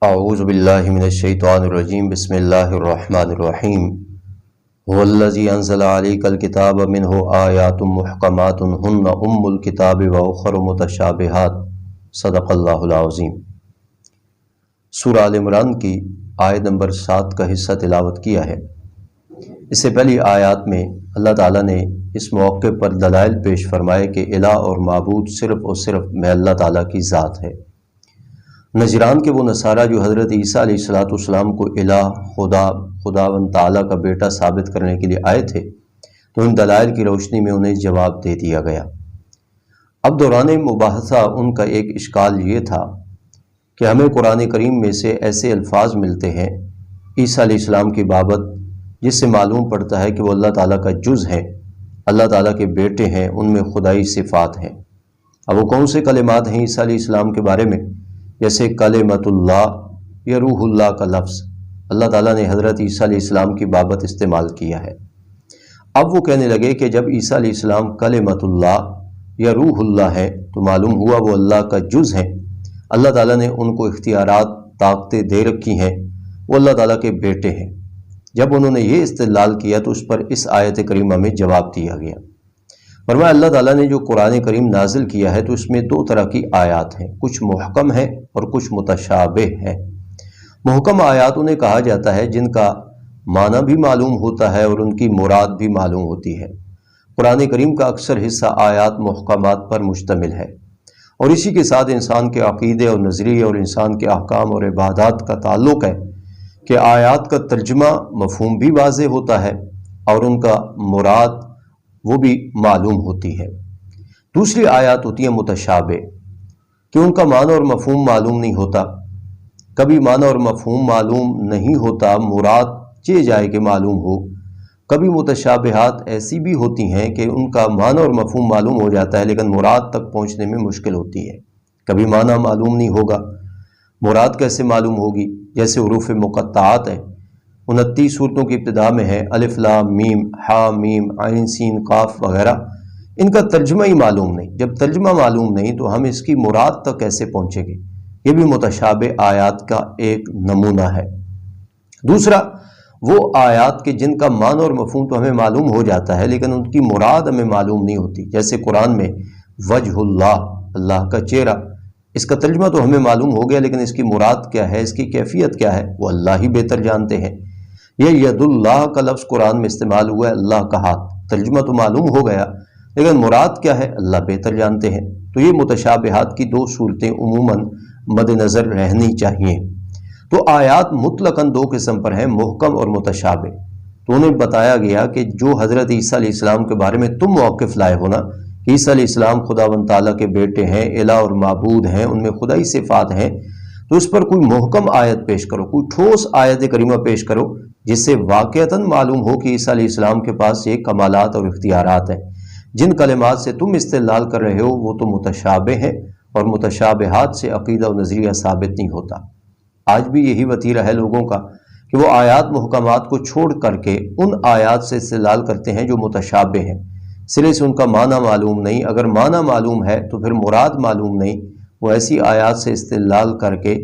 اعوذ باللہ من الشیطان الرجیم بسم اللہ الرحمن الرحیم هو الذی انزل علیک الکتاب منہ آیات محکمات ہن الکتاب واخر متشابہات صدق اللہ العظیم۔ سورہ آل عمران کی آیت نمبر 7 کا حصہ تلاوت کیا ہے۔ اس سے پہلی آیات میں اللہ تعالیٰ نے اس موقع پر دلائل پیش فرمائے کہ الہ اور معبود صرف اور صرف میں اللہ تعالیٰ کی ذات ہے۔ نجران کے وہ نصارہ جو حضرت عیسیٰ علیہ السلام کو الہ، خداوند تعالیٰ کا بیٹا ثابت کرنے کے لیے آئے تھے، تو ان دلائل کی روشنی میں انہیں جواب دے دیا گیا۔ اب دوران مباحثہ ان کا ایک اشکال یہ تھا کہ ہمیں قرآن کریم میں سے ایسے الفاظ ملتے ہیں عیسیٰ علیہ السلام کی بابت جس سے معلوم پڑتا ہے کہ وہ اللہ تعالیٰ کا جز ہیں، اللہ تعالیٰ کے بیٹے ہیں، ان میں خدائی صفات ہیں۔ اب وہ کون سے کلمات ہیں عیسیٰ علیہ السلام کے بارے میں؟ جیسے کلمت اللہ یا روح اللہ کا لفظ اللہ تعالیٰ نے حضرت عیسیٰ علیہ السلام کی بابت استعمال کیا ہے۔ اب وہ کہنے لگے کہ جب عیسیٰ علیہ السلام کلمت اللہ یا روح اللہ ہے تو معلوم ہوا وہ اللہ کا جز ہیں، اللہ تعالیٰ نے ان کو اختیارات، طاقتیں دے رکھی ہیں، وہ اللہ تعالیٰ کے بیٹے ہیں۔ جب انہوں نے یہ استدلال کیا تو اس پر اس آیت کریمہ میں جواب دیا گیا۔ فرمایا اللہ تعالیٰ نے جو قرآن کریم نازل کیا ہے تو اس میں دو طرح کی آیات ہیں، کچھ محکم ہیں اور کچھ متشابہ ہیں۔ محکم آیات انہیں کہا جاتا ہے جن کا معنی بھی معلوم ہوتا ہے اور ان کی مراد بھی معلوم ہوتی ہے۔ قرآن کریم کا اکثر حصہ آیات محکمات پر مشتمل ہے، اور اسی کے ساتھ انسان کے عقیدے اور نظریے اور انسان کے احکام اور عبادات کا تعلق ہے کہ آیات کا ترجمہ مفہوم بھی واضح ہوتا ہے اور ان کا مراد وہ بھی معلوم ہوتی ہے۔ دوسری آیات ہوتی ہیں متشابہ، کہ ان کا معنی اور مفہوم معلوم نہیں ہوتا، کبھی معنی اور مفہوم معلوم نہیں ہوتا، مراد چاہے جائے کہ معلوم ہو۔ کبھی متشابہات ایسی بھی ہوتی ہیں کہ ان کا معنی اور مفہوم معلوم ہو جاتا ہے لیکن مراد تک پہنچنے میں مشکل ہوتی ہے۔ کبھی معنی معلوم نہیں ہوگا، مراد کیسے معلوم ہوگی؟ جیسے حروف مقطعات ہیں، 29 صورتوں کی ابتدا میں ہے الف لام میم ہا میم عین سین قاف وغیرہ، ان کا ترجمہ ہی معلوم نہیں۔ جب ترجمہ معلوم نہیں تو ہم اس کی مراد تک کیسے پہنچیں گے؟ یہ بھی متشابہ آیات کا ایک نمونہ ہے۔ دوسرا وہ آیات کے جن کا معنی اور مفہوم تو ہمیں معلوم ہو جاتا ہے لیکن ان کی مراد ہمیں معلوم نہیں ہوتی، جیسے قرآن میں وجہ اللہ، اللہ کا چہرہ، اس کا ترجمہ تو ہمیں معلوم ہو گیا لیکن اس کی مراد کیا ہے، اس کی کیفیت کیا ہے، وہ اللہ ہی بہتر جانتے ہیں۔ یہ ید اللہ کا لفظ قرآن میں استعمال ہوا ہے، اللہ کا ہاتھ، ترجمہ تو معلوم ہو گیا لیکن مراد کیا ہے اللہ بہتر جانتے ہیں۔ تو یہ متشابہات کی دو صورتیں عموماً مد نظر رہنی چاہیے۔ تو آیات مطلقاً دو قسم پر ہیں، محکم اور متشابہ۔ تو انہیں بتایا گیا کہ جو حضرت عیسیٰ علیہ السلام کے بارے میں تم موقف لائے ہو نا کہ عیسیٰ علیہ السلام خداوند تعالیٰ کے بیٹے ہیں، الہ اور معبود ہیں، ان میں خدائی صفات ہیں، تو اس پر کوئی محکم آیت پیش کرو، کوئی ٹھوس آیت کریمہ پیش کرو جس سے واقعتاً معلوم ہو کہ عیسیٰ علیہ السلام کے پاس یہ کمالات اور اختیارات ہیں۔ جن کلمات سے تم استدلال کر رہے ہو وہ تو متشابہ ہیں، اور متشابہات سے عقیدہ و نظریہ ثابت نہیں ہوتا۔ آج بھی یہی وتیرہ ہے لوگوں کا کہ وہ آیات محکمات کو چھوڑ کر کے ان آیات سے استدلال کرتے ہیں جو متشابہ ہیں، سرے سے ان کا معنی معلوم نہیں، اگر معنی معلوم ہے تو پھر مراد معلوم نہیں، وہ ایسی آیات سے استدلال کر کے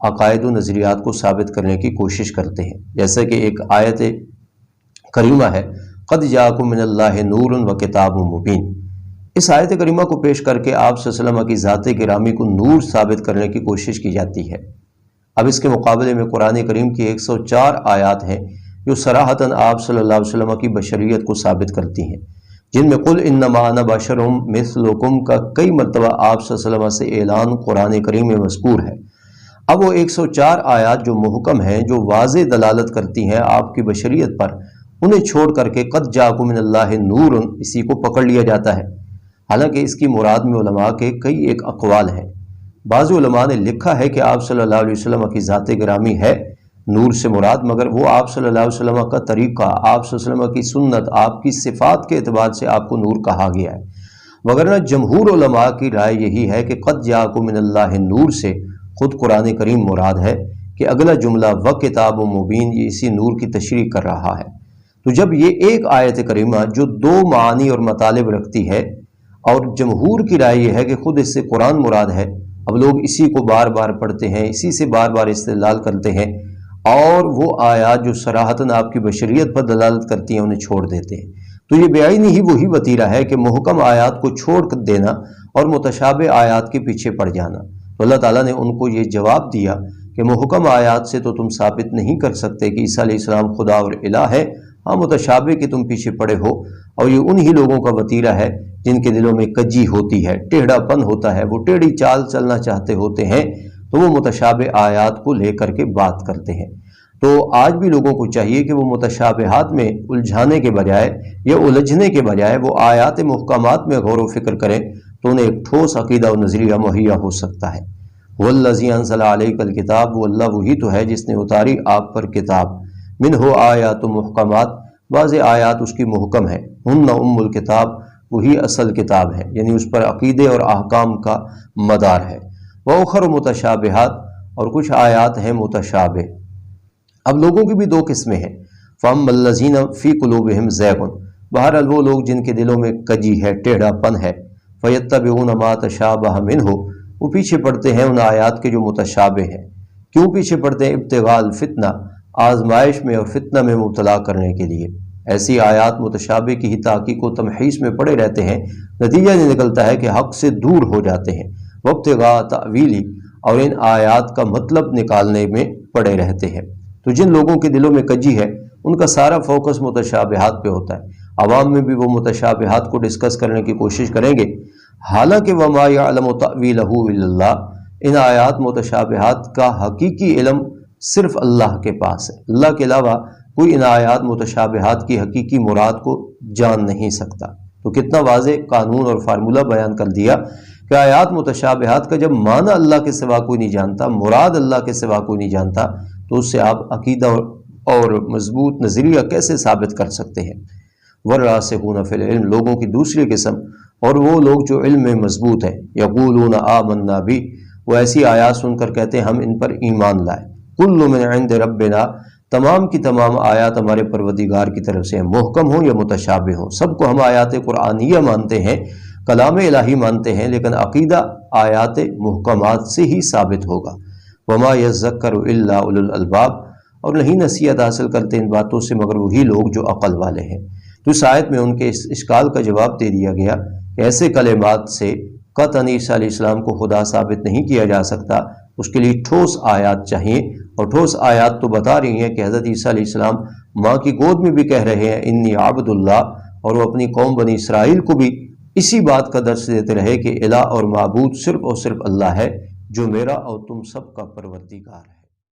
عقائد و نظریات کو ثابت کرنے کی کوشش کرتے ہیں۔ جیسے کہ ایک آیت کریمہ ہے قد جاءکم من اللہ نور و کتاب مبین، اس آیت کریمہ کو پیش کر کے آپ صلی اللہ علیہ وسلم کی ذات گرامی کو نور ثابت کرنے کی کوشش کی جاتی ہے۔ اب اس کے مقابلے میں قرآن کریم کی 104 آیات ہیں جو صراحتاً آپ صلی اللہ علیہ وسلم کی بشریت کو ثابت کرتی ہیں، جن میں قل انما انا بشر مثلکم کا کئی مرتبہ آپ صلی اللہ علیہ وسلم سے اعلان قرآن کریم میں مذکور ہے۔ اب وہ 104 آیات جو محکم ہیں، جو واضح دلالت کرتی ہیں آپ کی بشریت پر، انہیں چھوڑ کر کے قد جاءکم من اللہ نور اسی کو پکڑ لیا جاتا ہے۔ حالانکہ اس کی مراد میں علماء کے کئی ایک اقوال ہیں۔ بعض علماء نے لکھا ہے کہ آپ صلی اللہ علیہ وسلم کی ذات گرامی ہے نور سے مراد، مگر وہ آپ صلی اللہ علیہ وسلم کا طریقہ، آپ صلی اللہ علیہ وسلم کی سنت، آپ کی صفات کے اعتبار سے آپ کو نور کہا گیا ہے۔ وگرنہ جمہور علماء کی رائے یہی ہے کہ قد جاءکم من اللہ نور سے خود قرآن کریم مراد ہے، کہ اگلا جملہ و کتاب مبین یہ اسی نور کی تشریح کر رہا ہے۔ تو جب یہ ایک آیت کریمہ جو دو معانی اور مطالب رکھتی ہے، اور جمہور کی رائے یہ ہے کہ خود اس سے قرآن مراد ہے، اب لوگ اسی کو بار بار پڑھتے ہیں، اسی سے بار بار استدلال کرتے ہیں، اور وہ آیات جو صراحتاً آپ کی بشریت پر دلالت کرتی ہیں انہیں چھوڑ دیتے ہیں۔ تو یہ بعینی ہی وہی وتیرہ ہے کہ محکم آیات کو چھوڑ کر دینا اور متشابہ آیات کے پیچھے پڑ جانا۔ تو اللہ تعالیٰ نے ان کو یہ جواب دیا کہ محکم آیات سے تو تم ثابت نہیں کر سکتے کہ عیسیٰ علیہ السلام خدا اور الہ ہے، ہاں متشابہ کے تم پیچھے پڑے ہو، اور یہ انہی لوگوں کا وتیرہ ہے جن کے دلوں میں کجی ہوتی ہے، ٹیڑھا پن ہوتا ہے، وہ ٹیڑھی چال چلنا چاہتے ہوتے ہیں، تو وہ متشابہ آیات کو لے کر کے بات کرتے ہیں۔ تو آج بھی لوگوں کو چاہیے کہ وہ متشابہات میں الجھانے کے بجائے یا الجھنے کے بجائے وہ آیات محکمات میں غور و فکر کریں، تو انہیں ایک ٹھوس عقیدہ و نظریہ مہیا ہو سکتا ہے۔ وَالَّذِي أَنزَلَ عَلَيْكَ الْكِتَابَ، وہ اللہ وہی تو ہے جس نے اتاری آپ پر کتاب، منہ آیات محکمات، بعض آیات اس کی محکم ہے، ہن ام الکتاب، وہی اصل کتاب ہے، یعنی اس پر عقیدے اور احکام کا مدار ہے۔ وَأُخَرُ متشابہات، اور کچھ آیات ہیں متشابہ۔ اب لوگوں کی بھی دو قسمیں ہیں، فَأَمَّا الَّذِينَ فِي قُلُوبِهِمْ زَيْغٌ، بہرحال وہ لوگ جن کے دلوں میں کجی ہے، ٹیڑھا پن ہے، فَيَتَّبِعُونَ مَا تَشَابَهَ مِنْهُ، وہ پیچھے پڑتے ہیں ان آیات کے جو متشابہ ہیں۔ کیوں پیچھے پڑتے ہیں؟ ابتغاء الفتنہ، آزمائش میں اور فتنہ میں مبتلا کرنے کے لیے۔ ایسی آیات متشابہ کی ہی تحقیق و تمحیص میں پڑے رہتے ہیں، نتیجہ یہ نکلتا ہے کہ حق سے دور ہو جاتے ہیں، وابتغاء تأویلی، اور ان آیات کا مطلب نکالنے میں پڑے رہتے ہیں۔ تو جن لوگوں کے دلوں میں کجی ہے ان کا سارا فوکس متشابہات پہ ہوتا ہے، عوام میں بھی وہ متشابہات کو ڈسکس کرنے کی کوشش کریں گے، حالانکہ وَمَا يَعْلَمُ تَأْوِيلَهُ إِلَّا اللَّهُ، ان آیات متشابہات کا حقیقی علم صرف اللہ کے پاس ہے، اللہ کے علاوہ کوئی ان آیات متشابہات کی حقیقی مراد کو جان نہیں سکتا۔ تو کتنا واضح قانون اور فارمولہ بیان کر دیا کہ آیات متشابہات کا جب معنی اللہ کے سوا کوئی نہیں جانتا، مراد اللہ کے سوا کوئی نہیں جانتا، تو اس سے آپ عقیدہ اور مضبوط نظریہ کیسے ثابت کر سکتے ہیں؟ وَالرَّاسِخُونَ فِی الْعِلْمِ، لوگوں کی دوسری قسم، اور وہ لوگ جو علم میں مضبوط ہیں، یقولون آمنا بی، وہ ایسی آیات سن کر کہتے ہیں ہم ان پر ایمان لائے، کل من عند ربنا، تمام کی تمام آیات ہمارے پروردگار کی طرف سے ہیں، محکم ہوں یا متشابہ ہوں، سب کو ہم آیات قرآنیہ مانتے ہیں، کلام الہی مانتے ہیں، لیکن عقیدہ آیات محکمات سے ہی ثابت ہوگا۔ وما یذکر الا اولو الالباب، اور نہیں نصیحت حاصل کرتے ان باتوں سے مگر وہی لوگ جو عقل والے ہیں۔ تو اس آیت میں ان کے اس اشکال کا جواب دے دیا گیا کہ ایسے کلمات سے قطعاً عیسیٰ علیہ السلام کو خدا ثابت نہیں کیا جا سکتا، اس کے لیے ٹھوس آیات چاہیے، اور ٹھوس آیات تو بتا رہی ہیں کہ حضرت عیسیٰ علیہ السلام ماں کی گود میں بھی کہہ رہے ہیں انی عبد اللہ، اور وہ اپنی قوم بنی اسرائیل کو بھی اسی بات کا درس دیتے رہے کہ الہ اور معبود صرف اور صرف اللہ ہے جو میرا اور تم سب کا پروردگار ہے۔